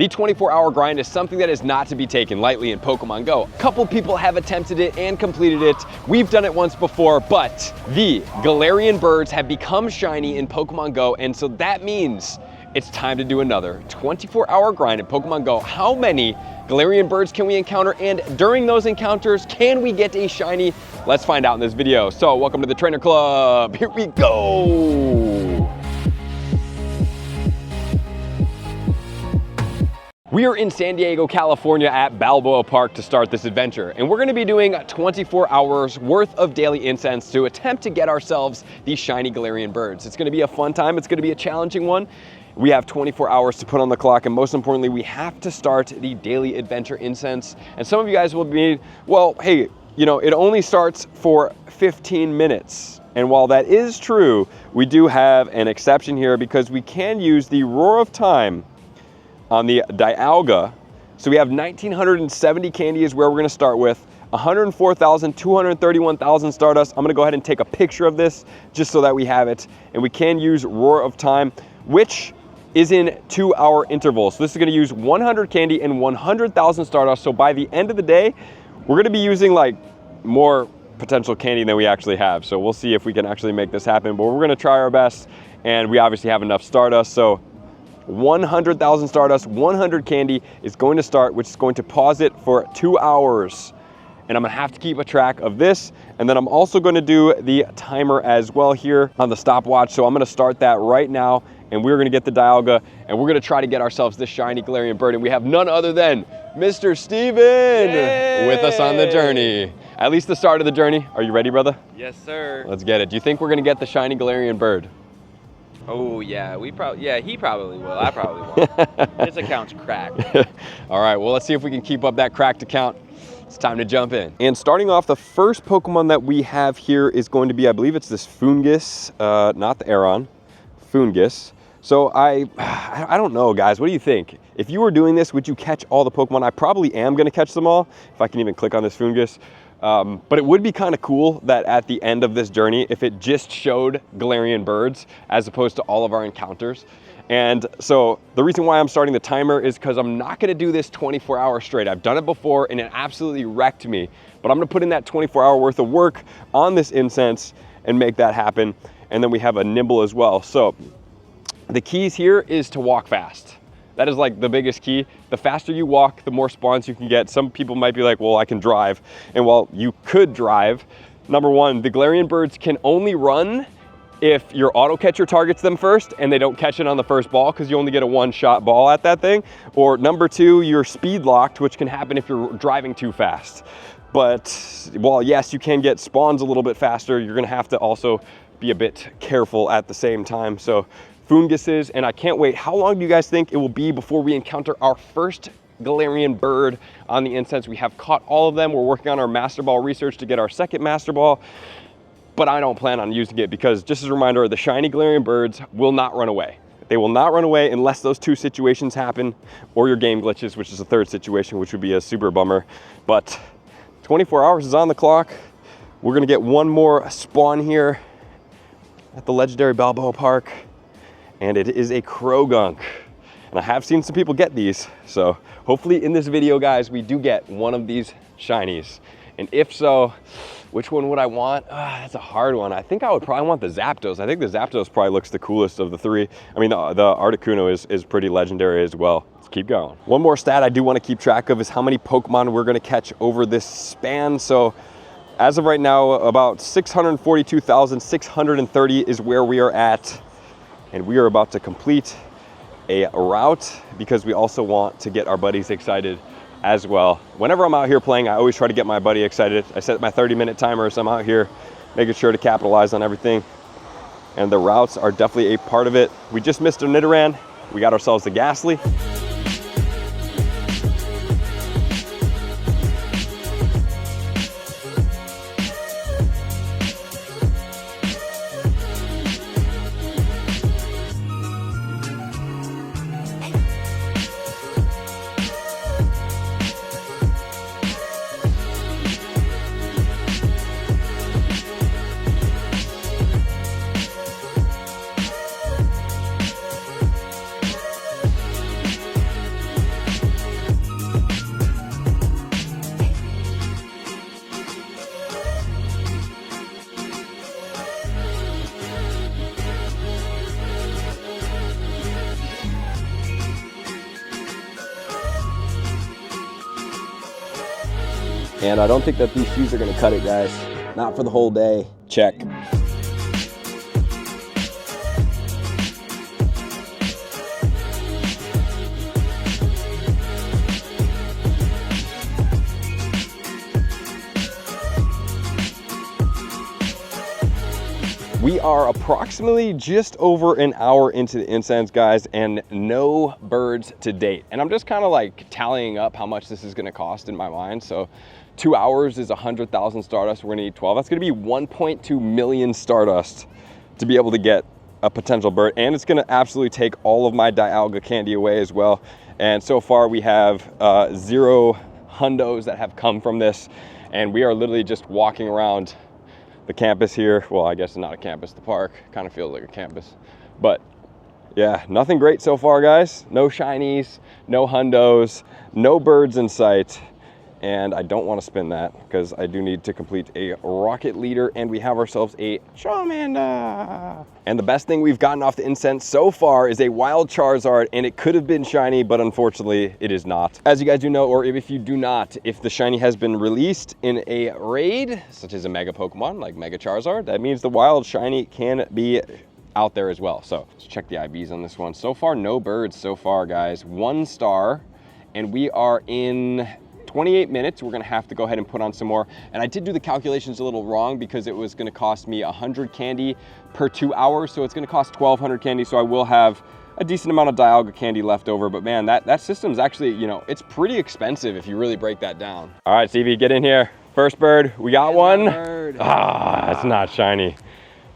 The 24-hour grind is something that is not to be taken lightly in Pokemon Go. A couple people have attempted it and completed it. We've done it once before, but the Galarian Birds have become shiny in Pokemon Go, and so that means it's time to do another 24-hour grind in Pokemon Go. How many Galarian Birds can we encounter? And during those encounters, can we get a shiny? Let's find out in this video. So welcome to the Trainer Club. Here we go. We are in San Diego, California at Balboa Park to start this adventure. And we're gonna be doing 24 hours worth of daily incense to attempt to get ourselves these shiny Galarian Birds. It's gonna be a fun time. It's gonna be a challenging one. We have 24 hours to put on the clock, and most importantly, we have to start the Daily Adventure Incense. And some of you guys will be, well, hey, you know, it only starts for 15 minutes. And while that is true, we do have an exception here because we can use the Roar of Time on the Dialga. So we have 1,970 candy is where we're gonna start with, 104,231,000 Stardust. I'm gonna go ahead and take a picture of this just so that we have it. And we can use Roar of Time, which is in 2-hour intervals. So this is gonna use 100 candy and 100,000 Stardust. So by the end of the day, we're gonna be using like more potential candy than we actually have. So we'll see if we can actually make this happen, but we're gonna try our best. And we obviously have enough Stardust. So 100,000 Stardust, 100 candy is going to start, which is going to pause it for 2 hours. And I'm gonna have to keep a track of this. And then I'm also gonna do the timer as well here on the stopwatch. So I'm gonna start that right now. And we're gonna get the Dialga, and we're gonna try to get ourselves this shiny Galarian Bird. And we have none other than Mr. Steven with us on the journey. At least the start of the journey. Are you ready, brother? Yes, sir. Let's get it. Do you think we're gonna get the shiny Galarian Bird? Oh yeah, he probably will. I probably won't. His account's cracked. All right, well, let's see if we can keep up that cracked account. It's time to jump in. And starting off, the first Pokemon that we have here is going to be, I believe it's this Foongus, not the Aeron, Foongus. So I don't know, guys, what do you think? If you were doing this, would you catch all the Pokemon? I probably am gonna catch them all, if I can even click on this Foongus. But it would be kind of cool that at the end of this journey, if it just showed Galarian Birds as opposed to all of our encounters. And so the reason why I'm starting the timer is because I'm not gonna do this 24 hours straight. I've done it before and it absolutely wrecked me. But I'm gonna put in that 24-hour worth of work on this incense and make that happen. And then we have a nimble as well. So the keys here is to walk fast. That is like the biggest key. The faster you walk, the more spawns you can get. Some people might be like, well, I can drive. And while you could drive, number one, the Galarian Birds can only run if your auto catcher targets them first and they don't catch it on the first ball because you only get a one-shot ball at that thing. Or number two, you're speed locked, which can happen if you're driving too fast. But while yes, you can get spawns a little bit faster, you're gonna have to also be a bit careful at the same time. So Foonguses, and I can't wait. How long do you guys think it will be before we encounter our first Galarian Bird on the incense? We have caught all of them. We're working on our Master Ball research to get our second Master Ball, but I don't plan on using it because, just as a reminder, the shiny Galarian Birds will not run away. They will not run away unless those two situations happen or your game glitches, which is the third situation, which would be a super bummer. But 24 hours is on the clock. We're gonna get one more spawn here at the legendary Balboa Park. And it is a Krogunk. And I have seen some people get these. So hopefully in this video, guys, we do get one of these shinies. And if so, which one would I want? That's a hard one. I think I would probably want the Zapdos. I think the Zapdos probably looks the coolest of the three. I mean, the Articuno is pretty legendary as well. Let's keep going. One more stat I do want to keep track of is how many Pokemon we're gonna catch over this span. So as of right now, about 642,630 is where we are at. And we are about to complete a route because we also want to get our buddies excited as well. Whenever I'm out here playing, I always try to get my buddy excited. I set my 30-minute timer, so I'm out here making sure to capitalize on everything. And the routes are definitely a part of it. We just missed a Nidoran. We got ourselves the Ghastly. And I don't think that these shoes are gonna cut it, guys. Not for the whole day. Check. We are approximately just over an hour into the incense, guys, and no birds to date. And I'm just kind of like tallying up how much this is gonna cost in my mind. So 2 hours is 100,000 Stardust. We're gonna need 12. That's gonna be 1.2 million Stardust to be able to get a potential bird. And it's gonna absolutely take all of my Dialga candy away as well. And so far we have 0 hundos that have come from this. And we are literally just walking around the campus here. Well, I guess it's not a campus, the park kind of feels like a campus, but yeah, nothing great so far, guys. No shinies, no hundos, no birds in sight, and I don't want to spin that because I do need to complete a rocket leader, and we have ourselves a Charmander. And the best thing we've gotten off the incense so far is a wild Charizard, and it could have been shiny, but unfortunately it is not. As you guys do know, or if you do not, if the shiny has been released in a raid, such as a mega Pokemon like Mega Charizard, that means the wild shiny can be out there as well. So let's check the IVs on this one. So far, no birds so far, guys. 1 star, and we are in 28 minutes. We're gonna have to go ahead and put on some more. And I did do the calculations a little wrong because it was gonna cost me 100 candy per 2 hours. So it's gonna cost 1,200 candy. So I will have a decent amount of Dialga candy left over. But man, that system's actually, you know, it's pretty expensive if you really break that down. All right, Stevie, get in here. First bird, we got one. Ah, it's not shiny.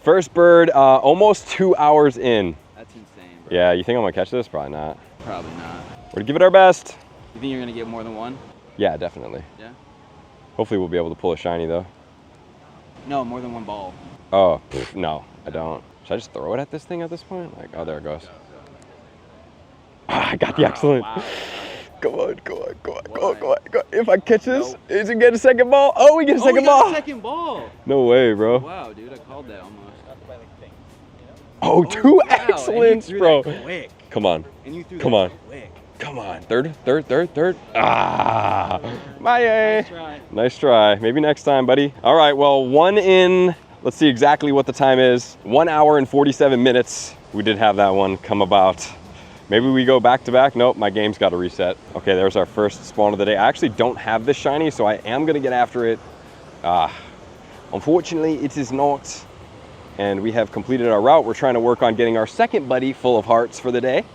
First bird, almost 2 hours in. That's insane, bro. Yeah, you think I'm gonna catch this? Probably not. Probably not. We're gonna give it our best. You think you're gonna get more than one? Yeah, definitely. Yeah? Hopefully we'll be able to pull a shiny though. No, more than one ball. Oh, no, I don't. Should I just throw it at this thing at this point? Like, oh, there it goes. Ah, I got the excellent. Wow. Go on, go on, go on, go on, go on, go on. If I catch this, is it get a second ball? Oh, we get a second ball. Second ball. No way, bro. Wow, dude, I called that almost. Oh, 2 wow. excellents, bro. Quick. Come on. And you threw Come that on. quick. Come on. Third. Ah. Nice try. Nice try. Maybe next time, buddy. All right, well, 1 in. Let's see exactly what the time is. 1 hour and 47 minutes. We did have that one come about. Maybe we go back to back. Nope, my game's got to reset. Okay, there's our first spawn of the day. I actually don't have this shiny, so I am going to get after it. Unfortunately, it is not. And we have completed our route. We're trying to work on getting our second buddy full of hearts for the day.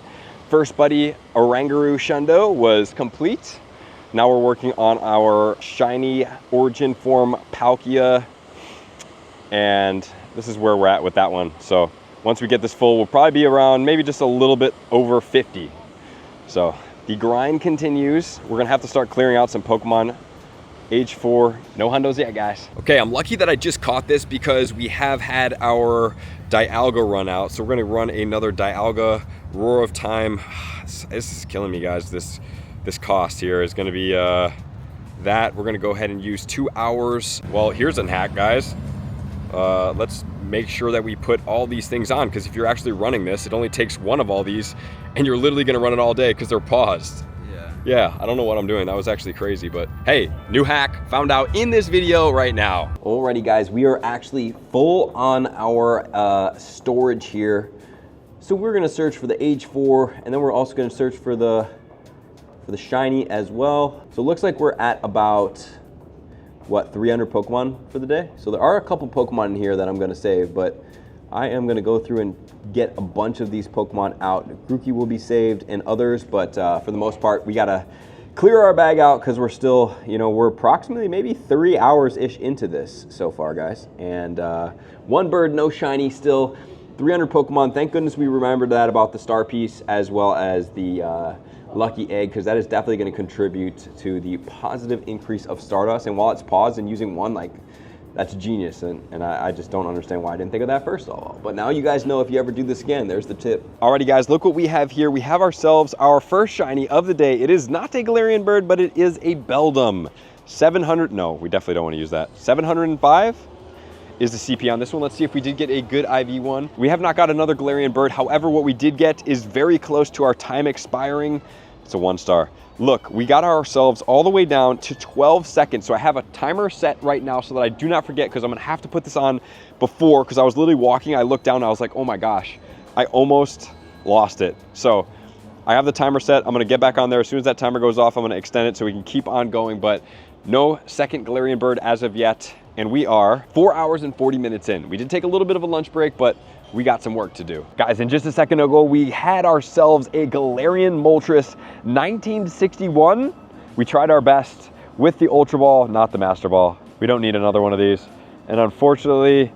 First buddy, Oranguru Shundo, was complete. Now we're working on our shiny origin form Palkia. And this is where we're at with that one. So once we get this full, we'll probably be around maybe just a little bit over 50. So the grind continues. We're gonna have to start clearing out some Pokemon. Age 4, no hundos yet, guys. Okay, I'm lucky that I just caught this because we have had our Dialga run out. So we're gonna run another Dialga Roar of Time. This is killing me, guys. This cost here is gonna be that. We're gonna go ahead and use 2 hours. Well, here's a hack, guys. Let's make sure that we put all these things on, because if you're actually running this, it only takes one of all these, and you're literally gonna run it all day because they're paused. Yeah, I don't know what I'm doing. That was actually crazy, but hey, new hack found out in this video right now. Alrighty, guys, we are actually full on our storage here. So we're gonna search for the age 4, and then we're also gonna search for the shiny as well. So it looks like we're at about, what, 300 Pokemon for the day? So there are a couple Pokemon in here that I'm gonna save, but I am gonna go through and get a bunch of these Pokemon out. Grookey will be saved and others, but for the most part, we gotta clear our bag out because we're still, you know, we're approximately maybe 3 hours-ish into this so far, guys. And 1 bird, no shiny still. 300 Pokemon, thank goodness we remembered that about the star piece as well as the lucky egg, because that is definitely gonna contribute to the positive increase of Stardust. And while it's paused and using 1, like, that's genius, and I just don't understand why I didn't think of that first of all. But now you guys know if you ever do this again, there's the tip. Alrighty, guys, look what we have here. We have ourselves our first shiny of the day. It is not a Galarian Bird, but it is a Beldum. 700, no, we definitely don't want to use that. 705 is the CP on this one. Let's see if we did get a good IV one. We have not got another Galarian Bird. However, what we did get is very close to our time expiring It's a 1-star. Look, we got ourselves all the way down to 12 seconds. So I have a timer set right now so that I do not forget, because I'm gonna have to put this on before, because I was literally walking, I looked down and I was like, oh my gosh, I almost lost it. So I have the timer set. I'm gonna get back on there. As soon as that timer goes off, I'm gonna extend it so we can keep on going, but no second Galarian Bird as of yet. And we are 4 hours and 40 minutes in. We did take a little bit of a lunch break, but we got some work to do. Guys, and just a second ago, we had ourselves a Galarian Moltres 1961. We tried our best with the Ultra Ball, not the Master Ball. We don't need another one of these. And unfortunately,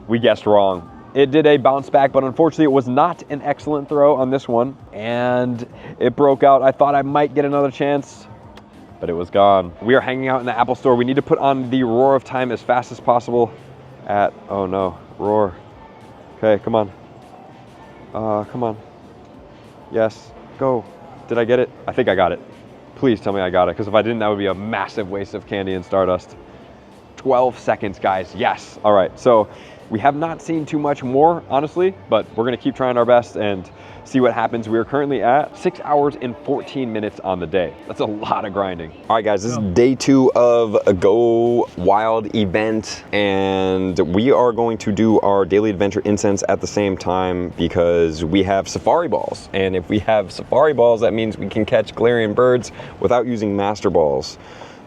we guessed wrong. It did a bounce back, but unfortunately it was not an excellent throw on this one. And it broke out. I thought I might get another chance, but it was gone. We are hanging out in the Apple Store. We need to put on the Roar of Time as fast as possible at, oh no, Roar. Okay, come on. Come on. Yes, go. Did I get it? I think I got it. Please tell me I got it, because if I didn't, that would be a massive waste of candy and Stardust. 12 seconds, guys, yes. All right, so we have not seen too much more, honestly, but we're gonna keep trying our best and see what happens. We are currently at 6 hours and 14 minutes on the day. That's a lot of grinding. All right, guys, this is day 2 of a Go Wild event, and we are going to do our Daily Adventure Incense at the same time because we have Safari Balls. And if we have Safari Balls, that means we can catch Galarian Birds without using Master Balls.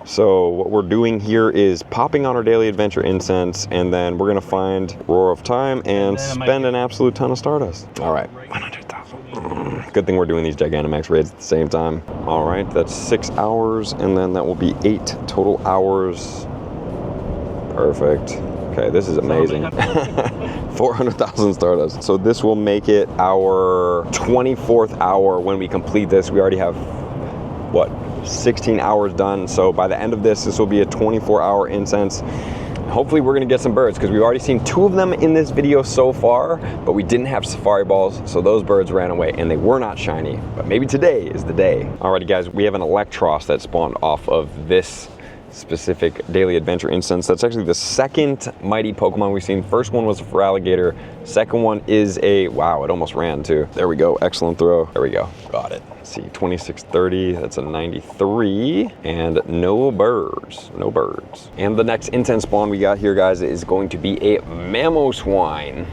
So what we're doing here is popping on our Daily Adventure Incense, and then we're gonna find Roar of Time and spend an absolute ton of Stardust. All right, 100,000. Good thing we're doing these Gigantamax raids at the same time. All right, that's 6 hours, and then that will be 8 total hours. Perfect. Okay, this is amazing. 400,000 Stardust. So this will make it our 24th hour when we complete this. We already have, what, 16 hours done. So by the end of this will be a 24-hour incense. Hopefully we're gonna get some birds, because we've already seen 2 of them in this video so far, but we didn't have Safari Balls, so those birds ran away and they were not shiny. But maybe today is the day. Alrighty guys, we have an Elektross that spawned off of this specific Daily Adventure Incense. That's actually the second mighty Pokemon we've seen. First one was a Feraligatr. Second one is a, wow, it almost ran too. There we go, excellent throw. There we go, got it. Let's see, 2630, that's a 93, and no birds, no birds. And the next incense spawn we got here, guys, is going to be a Mamoswine.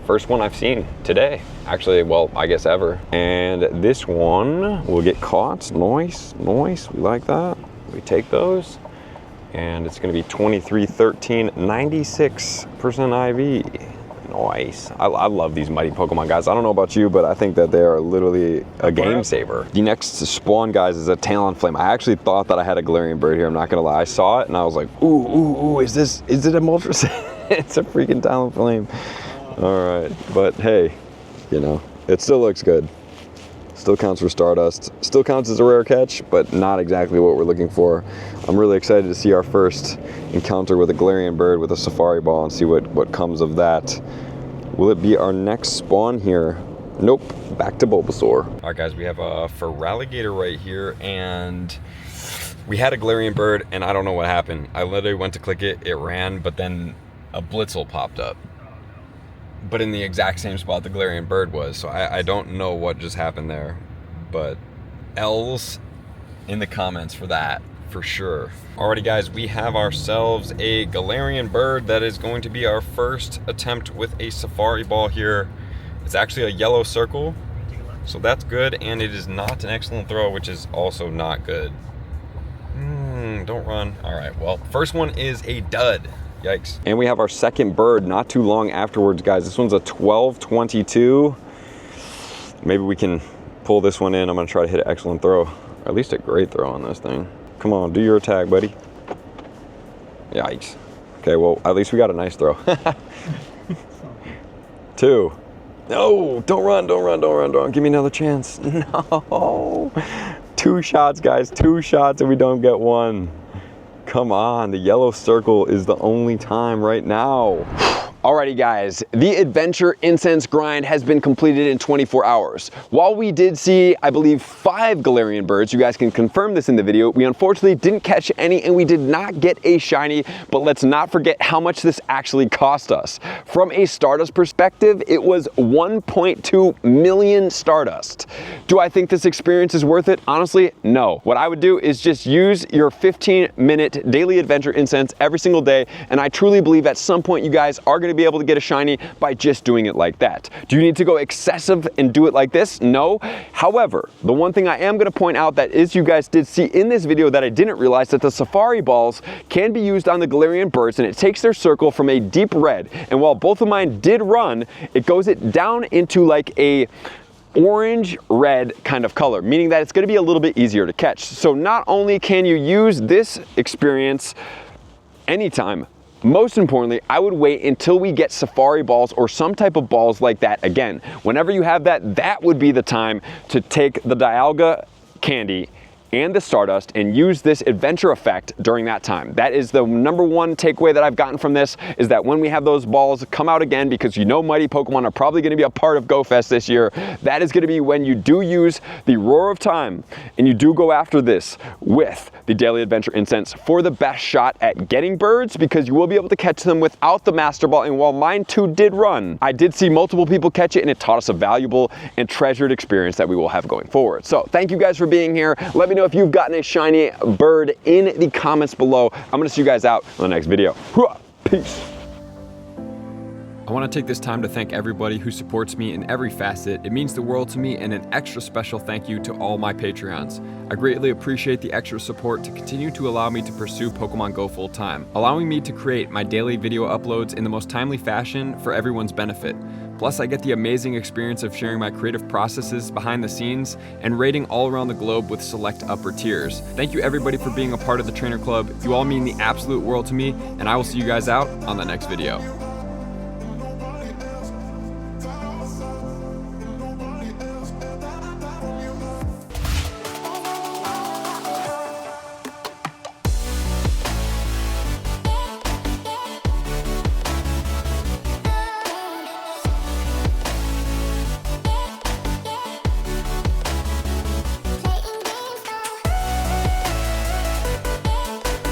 First one I've seen today. Actually, well, I guess ever. And this one will get caught. Nice, nice, we like that. We take those. And it's gonna be 2313, 96% IV. Nice. I love these mighty Pokemon, guys. I don't know about you, but I think that they are literally a game saver. The next spawn, guys, is a Talonflame. I actually thought that I had a Galarian Bird here, I'm not gonna lie. I saw it and I was like, ooh, ooh, ooh, is it a Moltres? It's a freaking Talonflame. All right, but hey, you know, it still looks good. Still counts for Stardust. Still counts as a rare catch, but not exactly what we're looking for. I'm really excited to see our first encounter with a Galarian Bird with a Safari Ball and see what comes of that. Will it be our next spawn here? Nope, back to Bulbasaur. All right, guys, we have a Feraligatr right here, and we had a Galarian Bird, and I don't know what happened. I literally went to click it, it ran, but then a Blitzel popped up. But in the exact same spot the Galarian Bird was, so I don't know what just happened there. But L's in the comments for that, for sure. Alrighty guys, we have ourselves a Galarian Bird that is going to be our first attempt with a Safari Ball here. It's actually a yellow circle, so that's good, and it is not an excellent throw, which is also not good. Don't run. Alright, well, first one is a dud. Yikes. And we have our second bird not too long afterwards, guys. This one's a 1222. Maybe we can pull this one in. I'm gonna try to hit an excellent throw, or at least a great throw on this thing. Come on, do your attack, buddy. Yikes. Okay, well, at least we got a nice throw. 2. No, don't run, don't run, don't run, don't run. Give me another chance. No. 2 shots, guys, 2 shots and we don't get 1. Come on, the yellow circle is the only time right now. Alrighty guys, the Adventure Incense grind has been completed in 24 hours. While we did see, I believe, 5 Galarian Birds, you guys can confirm this in the video, we unfortunately didn't catch any and we did not get a shiny, but let's not forget how much this actually cost us. From a Stardust perspective, it was 1.2 million Stardust. Do I think this experience is worth it? Honestly, no. What I would do is just use your 15-minute Daily Adventure Incense every single day, and I truly believe at some point you guys are going to be able to get a shiny by just doing it like that. Do you need to go excessive and do it like this? No. However, the one thing I am going to point out that is you guys did see in this video that I didn't realize, that the Safari balls can be used on the Galarian Birds, and it takes their circle from a deep red, and while both of mine did run, it goes it down into like a orange red kind of color, meaning that it's going to be a little bit easier to catch. So not only can you use this experience anytime, most importantly, I would wait until we get Safari balls or some type of balls like that again. Whenever you have that, that would be the time to take the Dialga candy and the Stardust and use this adventure effect during that time. That is the number one takeaway that I've gotten from this, is that when we have those balls come out again, because you know mighty Pokemon are probably going to be a part of Go Fest this year, that is going to be when you do use the Roar of Time and you do go after this with the Daily Adventure Incense for the best shot at getting birds, because you will be able to catch them without the Master Ball. And while mine too did run, I did see multiple people catch it, and it taught us a valuable and treasured experience that we will have going forward. So thank you guys for being here. Let me know if you've gotten a shiny bird in the comments below. I'm gonna see you guys out on the next video. Peace. I want to take this time to thank everybody who supports me in every facet. It means the world to me, and an extra special thank you to all my Patreons. I greatly appreciate the extra support to continue to allow me to pursue Pokemon Go full time, allowing me to create my daily video uploads in the most timely fashion for everyone's benefit. Plus, I get the amazing experience of sharing my creative processes behind the scenes and raiding all around the globe with select upper tiers. Thank you everybody for being a part of the Trainer Club. You all mean the absolute world to me, and I will see you guys out on the next video.